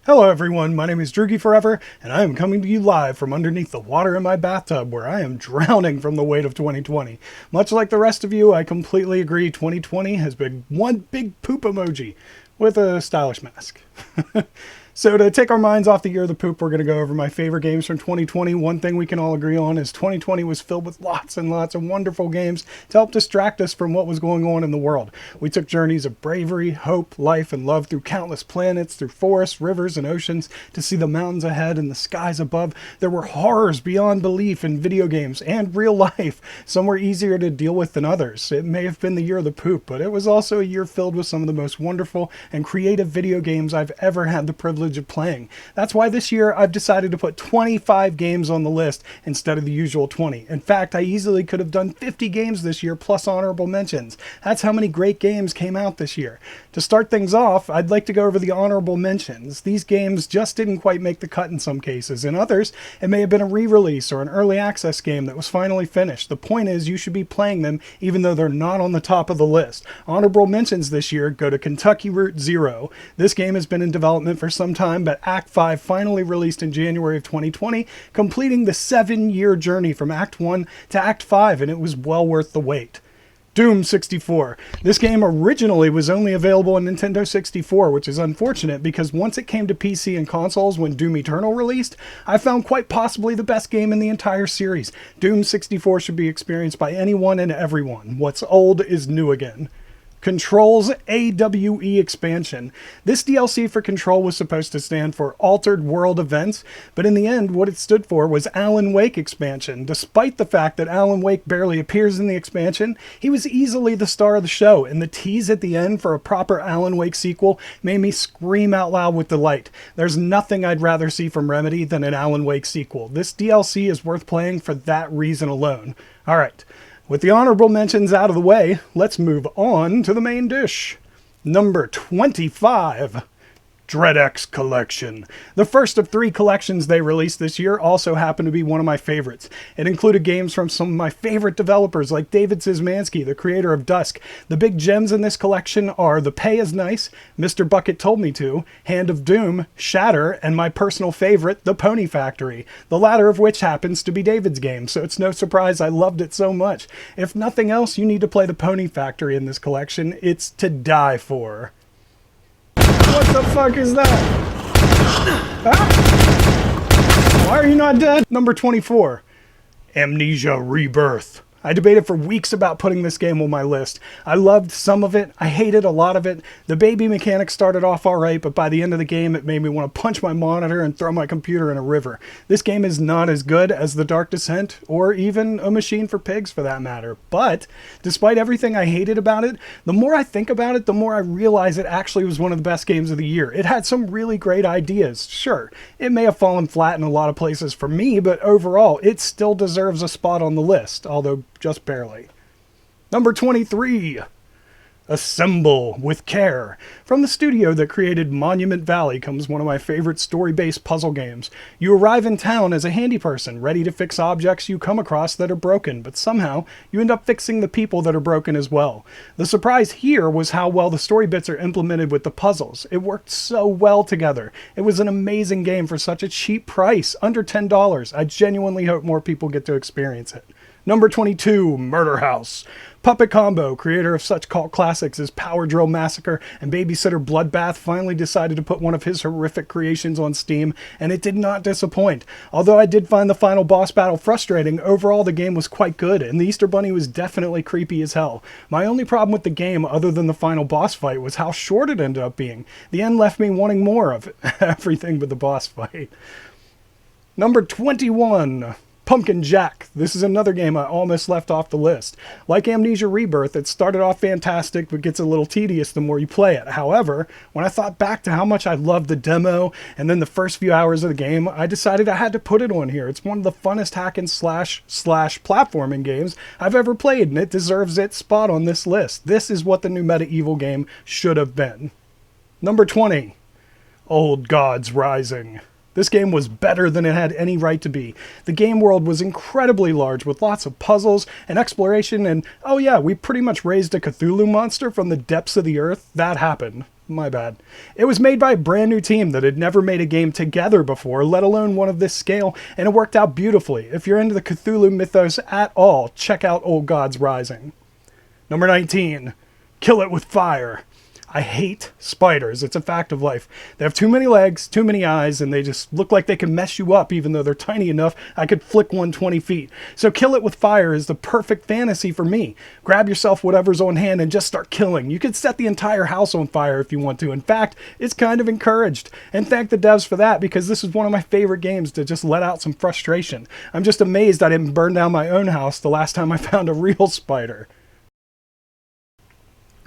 Hello everyone, my name is Droogie Forever, and I am coming to you live from underneath the water in my bathtub where I am drowning from the weight of 2020. Much like the rest of you, I completely agree 2020 has been one big poop emoji with a stylish mask. So to take our minds off the year of the poop, we're going to go over my favorite games from 2020. One thing we can all agree on is 2020 was filled with lots and lots of wonderful games to help distract us from what was going on in the world. We took journeys of bravery, hope, life, and love through countless planets, through forests, rivers, and oceans to see the mountains ahead and the skies above. There were horrors beyond belief in video games and real life. Some were easier to deal with than others. It may have been the year of the poop, but it was also a year filled with some of the most wonderful and creative video games I've ever had the privilege of playing. That's why this year I've decided to put 25 games on the list instead of the usual 20. In fact, I easily could have done 50 games this year plus honorable mentions. That's how many great games came out this year. To start things off, I'd like to go over the honorable mentions. These games just didn't quite make the cut in some cases. In others, it may have been a re-release or an early access game that was finally finished. The point is, you should be playing them even though they're not on the top of the list. Honorable mentions this year go to Kentucky Route Zero. This game has been in development for some time, but Act 5 finally released in January of 2020, completing the 7-year journey from Act 1 to Act 5, and it was well worth the wait. Doom 64. This game originally was only available on Nintendo 64, which is unfortunate because once it came to PC and consoles when Doom Eternal released, I found quite possibly the best game in the entire series. Doom 64 should be experienced by anyone and everyone. What's old is new again. Control's AWE expansion. This DLC for Control was supposed to stand for Altered World Events, but in the end what it stood for was Alan Wake expansion. Despite the fact that Alan Wake barely appears in the expansion, he was easily the star of the show, and the tease at the end for a proper Alan Wake sequel made me scream out loud with delight. There's nothing I'd rather see from Remedy than an Alan Wake sequel. This DLC is worth playing for that reason alone. Alright. With the honorable mentions out of the way, let's move on to the main dish. Number 25. Dreadex Collection. The first of 3 collections they released this year also happened to be one of my favorites. It included games from some of my favorite developers like David Szymanski, the creator of Dusk. The big gems in this collection are The Pay Is Nice, Mr. Bucket Told Me To, Hand of Doom, Shatter, and my personal favorite, The Pony Factory, the latter of which happens to be David's game, so it's no surprise I loved it so much. If nothing else, you need to play The Pony Factory in this collection. It's to die for. What the fuck is that? Ah! Why are you not dead? Number 24. Amnesia Rebirth. I debated for weeks about putting this game on my list. I loved some of it, I hated a lot of it. The baby mechanic started off alright, but by the end of the game it made me want to punch my monitor and throw my computer in a river. This game is not as good as The Dark Descent, or even A Machine for Pigs for that matter. But, despite everything I hated about it, the more I think about it, the more I realize it actually was one of the best games of the year. It had some really great ideas. Sure, it may have fallen flat in a lot of places for me, but overall, it still deserves a spot on the list, although just barely. Number 23. Assemble with Care. From the studio that created Monument Valley comes one of my favorite story-based puzzle games. You arrive in town as a handy person, ready to fix objects you come across that are broken, but somehow you end up fixing the people that are broken as well. The surprise here was how well the story bits are implemented with the puzzles. It worked so well together. It was an amazing game for such a cheap price, under $10. I genuinely hope more people get to experience it. Number 22, Murder House. Puppet Combo, creator of such cult classics as Power Drill Massacre and Babysitter Bloodbath, finally decided to put one of his horrific creations on Steam, and it did not disappoint. Although I did find the final boss battle frustrating, overall the game was quite good, and the Easter Bunny was definitely creepy as hell. My only problem with the game, other than the final boss fight, was how short it ended up being. The end left me wanting more of everything but the boss fight. Number 21. Pumpkin Jack. This is another game I almost left off the list. Like Amnesia Rebirth, it started off fantastic but gets a little tedious the more you play it. However, when I thought back to how much I loved the demo and then the first few hours of the game, I decided I had to put it on here. It's one of the funnest hack and slash platforming games I've ever played, and it deserves its spot on this list. This is what the new medieval game should have been. Number 20. Old Gods Rising. This game was better than it had any right to be. The game world was incredibly large with lots of puzzles and exploration, and oh yeah, we pretty much raised a Cthulhu monster from the depths of the earth. That happened. my bad. It was made by a brand new team that had never made a game together before, let alone one of this scale, and it worked out beautifully. If you're into the Cthulhu mythos at all, check out Old Gods Rising. Number 19, Kill It With Fire. I hate spiders. It's a fact of life. They have too many legs, too many eyes, and they just look like they can mess you up even though they're tiny enough I could flick one 20 feet. So Kill It With Fire is the perfect fantasy for me. Grab yourself whatever's on hand and just start killing. You could set the entire house on fire if you want to. In fact, it's kind of encouraged. And thank the devs for that, because this is one of my favorite games to just let out some frustration. I'm just amazed I didn't burn down my own house the last time I found a real spider.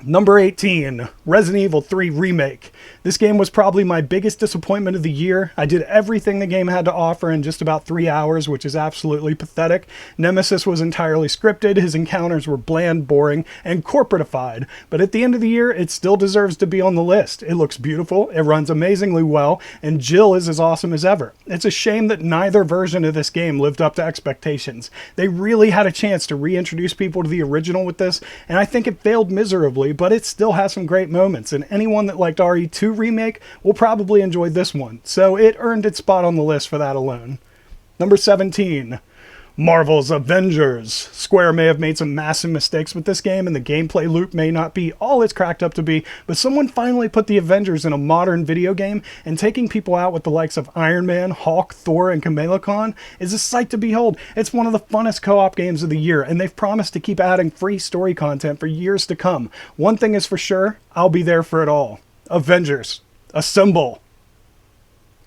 Number 18, Resident Evil 3 Remake. This game was probably my biggest disappointment of the year. I did everything the game had to offer in just about 3 hours, which is absolutely pathetic. Nemesis was entirely scripted, his encounters were bland, boring, and corporatified. But at the end of the year, it still deserves to be on the list. It looks beautiful, it runs amazingly well, and Jill is as awesome as ever. It's a shame that neither version of this game lived up to expectations. They really had a chance to reintroduce people to the original with this, and I think it failed miserably, but it still has some great moments, and anyone that liked RE2 Remake will probably enjoy this one, so it earned its spot on the list for that alone. Number 17, Marvel's Avengers. Square may have made some massive mistakes with this game, and the gameplay loop may not be all it's cracked up to be, but someone finally put the Avengers in a modern video game, and taking people out with the likes of Iron Man, Hulk, Thor, and Kamala Khan is a sight to behold. It's one of the funnest co-op games of the year, and they've promised to keep adding free story content for years to come. One thing is for sure, I'll be there for it all. Avengers, assemble!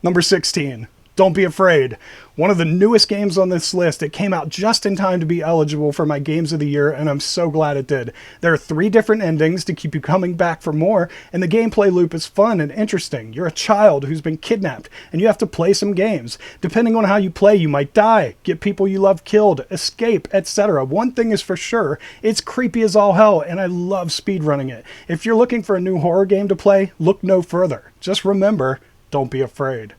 Number 16. Don't Be Afraid. One of the newest games on this list. It came out just in time to be eligible for my Games of the Year, and I'm so glad it did. There are 3 different endings to keep you coming back for more, and the gameplay loop is fun and interesting. You're a child who's been kidnapped, and you have to play some games. Depending on how you play, you might die, get people you love killed, escape, etc. One thing is for sure, it's creepy as all hell, and I love speedrunning it. If you're looking for a new horror game to play, look no further. Just remember, don't be afraid.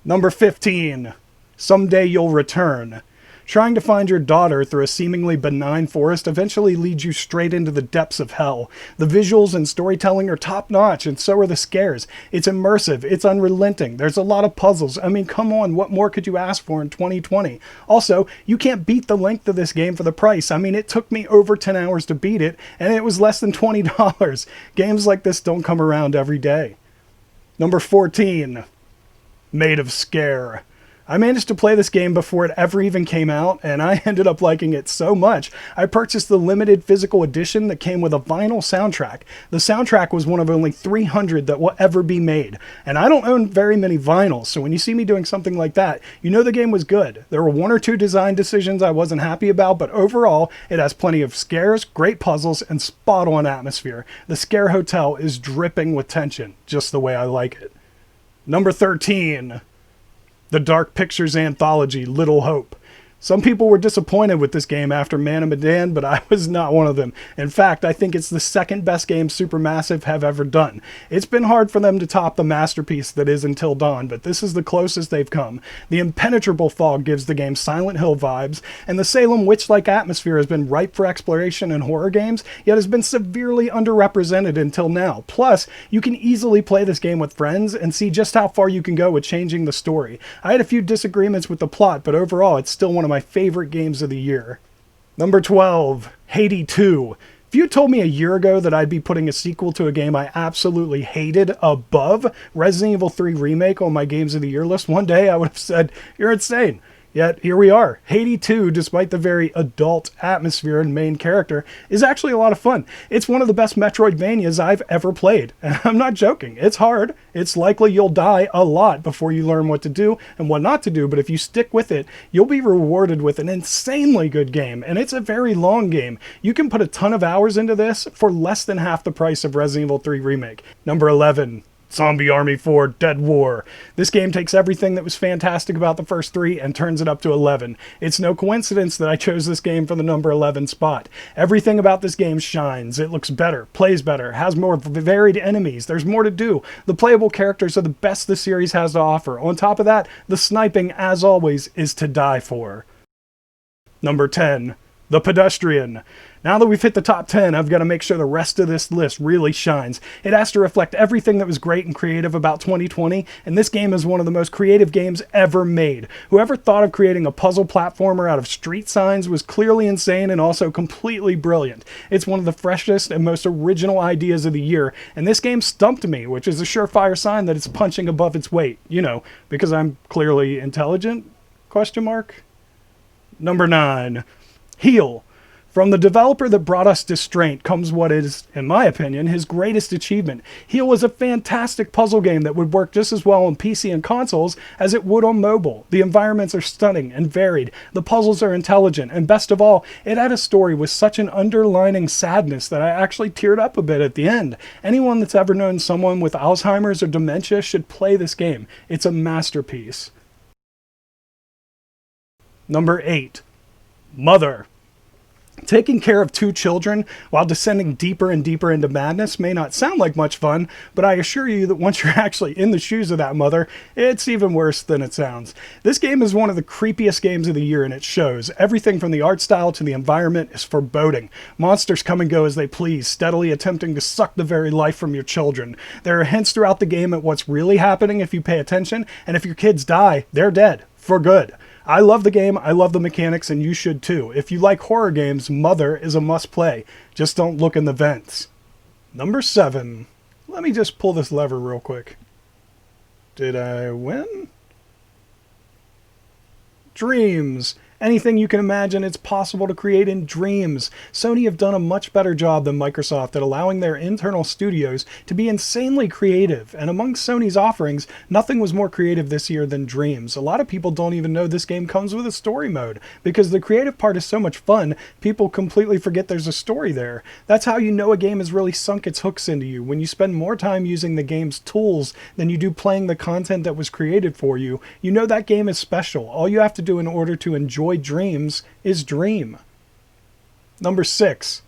Number 15, Someday You'll Return. Trying to find your daughter through a seemingly benign forest eventually leads you straight into the depths of hell. The visuals and storytelling are top-notch, and so are the scares. It's immersive, it's unrelenting, there's a lot of puzzles. I mean, come on, what more could you ask for in 2020? Also, you can't beat the length of this game for the price. I mean, it took me over 10 hours to beat it, and it was less than $20. Games like this don't come around every day. Number 14. Made of Scare. I managed to play this game before it ever even came out, and I ended up liking it so much, I purchased the limited physical edition that came with a vinyl soundtrack. The soundtrack was one of only 300 that will ever be made, and I don't own very many vinyls, so when you see me doing something like that, you know the game was good. There were 1 or 2 design decisions I wasn't happy about, but overall, it has plenty of scares, great puzzles, and spot-on atmosphere. The Scare Hotel is dripping with tension, just the way I like it. Number 13, The Dark Pictures Anthology, Little Hope. Some people were disappointed with this game after Man of Medan, but I was not one of them. In fact, I think it's the second best game Supermassive have ever done. It's been hard for them to top the masterpiece that is Until Dawn, but this is the closest they've come. The impenetrable fog gives the game Silent Hill vibes, and the Salem witch-like atmosphere has been ripe for exploration in horror games, yet has been severely underrepresented until now. Plus, you can easily play this game with friends and see just how far you can go with changing the story. I had a few disagreements with the plot, but overall it's still one of my favorite games of the year. Number 12, Hades 2. If you told me a year ago that I'd be putting a sequel to a game I absolutely hated above Resident Evil 3 Remake on my Games of the Year list, one day I would have said, you're insane. Yet here we are. Hades 2, despite the very adult atmosphere and main character, is actually a lot of fun. It's one of the best Metroidvanias I've ever played. And I'm not joking. It's hard. It's likely you'll die a lot before you learn what to do and what not to do, but if you stick with it, you'll be rewarded with an insanely good game. And it's a very long game. You can put a ton of hours into this for less than half the price of Resident Evil 3 Remake. Number 11. Zombie Army 4 Dead War. This game takes everything that was fantastic about the first 3 and turns it up to 11. It's no coincidence that I chose this game for the number 11 spot. Everything about this game shines. It looks better, plays better, has more varied enemies, there's more to do. The playable characters are the best the series has to offer. On top of that, the sniping, as always, is to die for. Number 10. The Pedestrian. Now that we've hit the top 10, I've got to make sure the rest of this list really shines. It has to reflect everything that was great and creative about 2020, and this game is one of the most creative games ever made. Whoever thought of creating a puzzle platformer out of street signs was clearly insane and also completely brilliant. It's one of the freshest and most original ideas of the year, and this game stumped me, which is a surefire sign that it's punching above its weight. You know, because I'm clearly intelligent? Question mark? Number 9. Youll. From the developer that brought us Distraint comes what is, in my opinion, his greatest achievement. Youll is a fantastic puzzle game that would work just as well on PC and consoles as it would on mobile. The environments are stunning and varied, the puzzles are intelligent, and best of all, it had a story with such an underlining sadness that I actually teared up a bit at the end. Anyone that's ever known someone with Alzheimer's or dementia should play this game. It's a masterpiece. Number 8. Mother. Taking care of 2 children while descending deeper and deeper into madness may not sound like much fun, but I assure you that once you're actually in the shoes of that mother, it's even worse than it sounds. This game is one of the creepiest games of the year, and it shows. Everything from the art style to the environment is foreboding. Monsters come and go as they please, steadily attempting to suck the very life from your children. There are hints throughout the game at what's really happening if you pay attention, and if your kids die, they're dead. For good. I love the game, I love the mechanics, and you should too. If you like horror games, Mother is a must-play. Just don't look in the vents. Number 7. Let me just pull this lever real quick. Did I win? Dreams. Anything you can imagine, it's possible to create in Dreams. Sony have done a much better job than Microsoft at allowing their internal studios to be insanely creative, and among Sony's offerings, nothing was more creative this year than Dreams. A lot of people don't even know this game comes with a story mode. Because the creative part is so much fun, people completely forget there's a story there. That's how you know a game has really sunk its hooks into you, when you spend more time using the game's tools than you do playing the content that was created for you. You know that game is special. All you have to do in order to enjoy Dreams is dream. Number 6.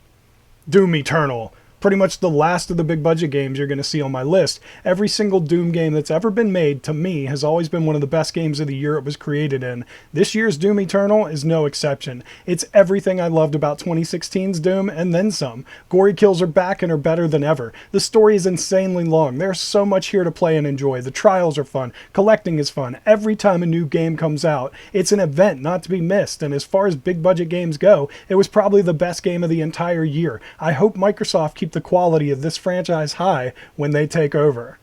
Doom Eternal. Pretty much the last of the big budget games you're going to see on my list. Every single Doom game that's ever been made, to me, has always been one of the best games of the year it was created in. This year's Doom Eternal is no exception. It's everything I loved about 2016's Doom, and then some. Gory kills are back and are better than ever. The story is insanely long. There's so much here to play and enjoy. The trials are fun. Collecting is fun. Every time a new game comes out, it's an event not to be missed, and as far as big budget games go, it was probably the best game of the entire year. I hope Microsoft keep the quality of this franchise high when they take over.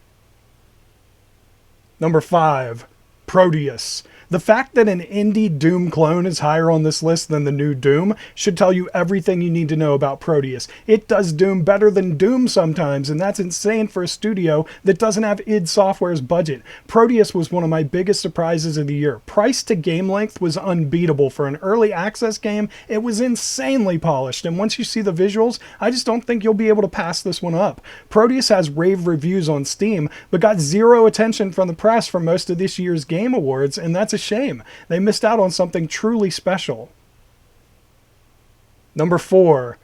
Number 5. Prometheus. The fact that an indie Doom clone is higher on this list than the new Doom should tell you everything you need to know about Prometheus. It does Doom better than Doom sometimes, and that's insane for a studio that doesn't have id Software's budget. Prometheus was one of my biggest surprises of the year. Price to game length was unbeatable. For an early access game, it was insanely polished, and once you see the visuals, I just don't think you'll be able to pass this one up. Prometheus has rave reviews on Steam, but got zero attention from the press for most of this year's Game Awards, and that's a shame. They missed out on something truly special. Number 4.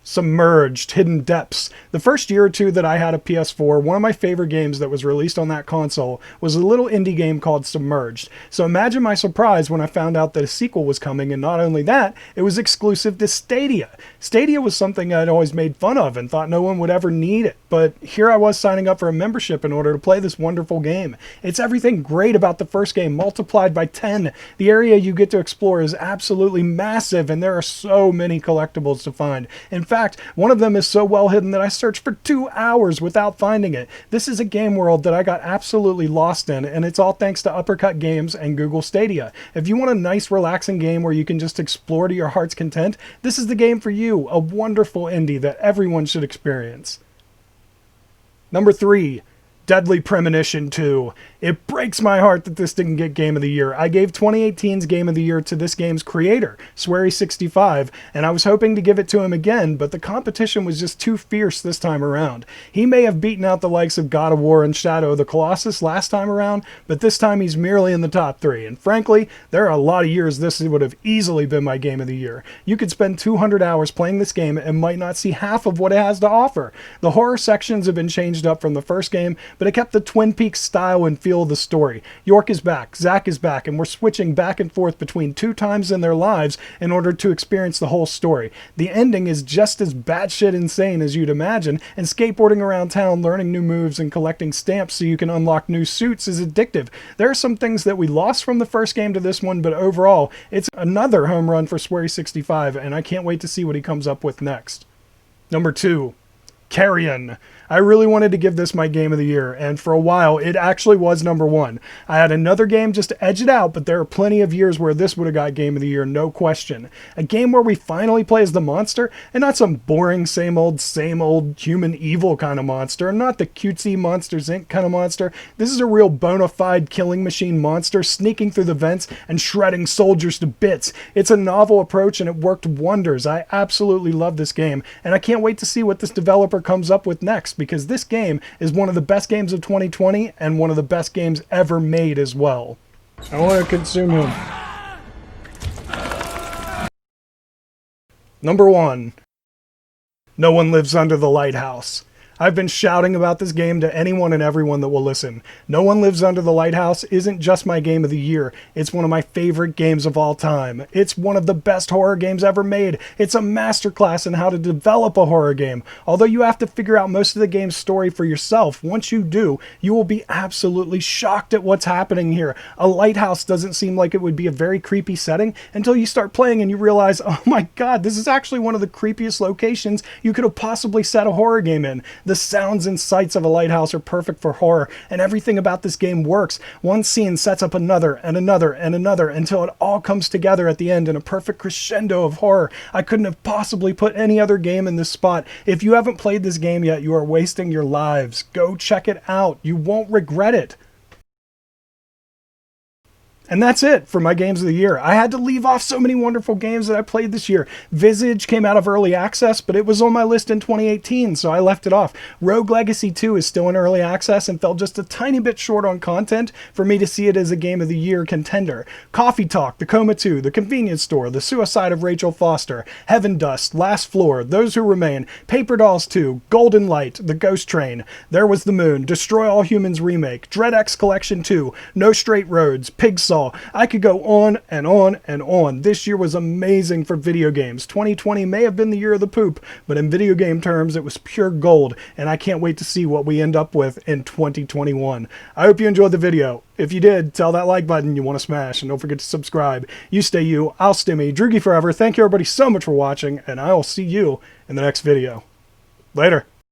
Submerged, Hidden Depths. The first year or two that I had a PS4, one of my favorite games that was released on that console was a little indie game called Submerged. So imagine my surprise when I found out that a sequel was coming, and not only that, it was exclusive to Stadia. Stadia was something I'd always made fun of and thought no one would ever need it, but here I was signing up for a membership in order to play this wonderful game. It's everything great about the first game multiplied by 10. The area you get to explore is absolutely massive, and there are so many collectibles to find. In fact, one of them is so well hidden that I searched for 2 hours without finding it. This is a game world that I got absolutely lost in, and it's all thanks to Uppercut Games and Google Stadia. If you want a nice, relaxing game where you can just explore to your heart's content, this is the game for you. A wonderful indie that everyone should experience. Number 3. Deadly Premonition 2. It breaks my heart that this didn't get Game of the Year. I gave 2018's Game of the Year to this game's creator, Swery65, and I was hoping to give it to him again, but the competition was just too fierce this time around. He may have beaten out the likes of God of War and Shadow of the Colossus last time around, but this time he's merely in the top 3, and frankly, there are a lot of years this would have easily been my Game of the Year. You could spend 200 hours playing this game and might not see half of what it has to offer. The horror sections have been changed up from the first game, but it kept the Twin Peaks style and feel of the story. York is back, Zack is back, and we're switching back and forth between 2 times in their lives in order to experience the whole story. The ending is just as batshit insane as you'd imagine, and skateboarding around town, learning new moves, and collecting stamps so you can unlock new suits is addictive. There are some things that we lost from the first game to this one, but overall, it's another home run for Swery65, and I can't wait to see what he comes up with next. Number 2. Carrion. I really wanted to give this my game of the year, and for a while it actually was number 1. I had another game just to edge it out, but there are plenty of years where this would have got game of the year, no question. A game where we finally play as the monster, and not some boring same old human evil kind of monster, not the cutesy Monsters Inc. kind of monster. This is a real bona fide killing machine monster sneaking through the vents and shredding soldiers to bits. It's a novel approach and it worked wonders. I absolutely love this game, and I can't wait to see what this developer comes up with next, because this game is one of the best games of 2020 and one of the best games ever made as well. I want to consume him. Number 1. No One Lives Under the Lighthouse. I've been shouting about this game to anyone and everyone that will listen. No One Lives Under the Lighthouse isn't just my game of the year. It's one of my favorite games of all time. It's one of the best horror games ever made. It's a masterclass in how to develop a horror game. Although you have to figure out most of the game's story for yourself, once you do, you will be absolutely shocked at what's happening here. A lighthouse doesn't seem like it would be a very creepy setting until you start playing and you realize, oh my god, this is actually one of the creepiest locations you could have possibly set a horror game in. The sounds and sights of a lighthouse are perfect for horror, and everything about this game works. One scene sets up another and another and another until it all comes together at the end in a perfect crescendo of horror. I couldn't have possibly put any other game in this spot. If you haven't played this game yet, you are wasting your lives. Go check it out. You won't regret it. And that's it for my games of the year. I had to leave off so many wonderful games that I played this year. Visage came out of early access, but it was on my list in 2018, so I left it off. Rogue Legacy 2 is still in early access and fell just a tiny bit short on content for me to see it as a game of the year contender. Coffee Talk, The Coma 2, The Convenience Store, The Suicide of Rachel Foster, Heaven Dust, Last Floor, Those Who Remain, Paper Dolls 2, Golden Light, The Ghost Train, There Was the Moon, Destroy All Humans Remake, Dreadex Collection 2, No Straight Roads, Pigsaw. I could go on and on and on. This year was amazing for video games. 2020 may have been the year of the poop, but in video game terms, it was pure gold, and I can't wait to see what we end up with in 2021. I hope you enjoyed the video. If you did, tell that like button you want to smash, and don't forget to subscribe. You stay you, I'll stay me. Droogie forever. Thank you everybody so much for watching, and I will see you in the next video. Later.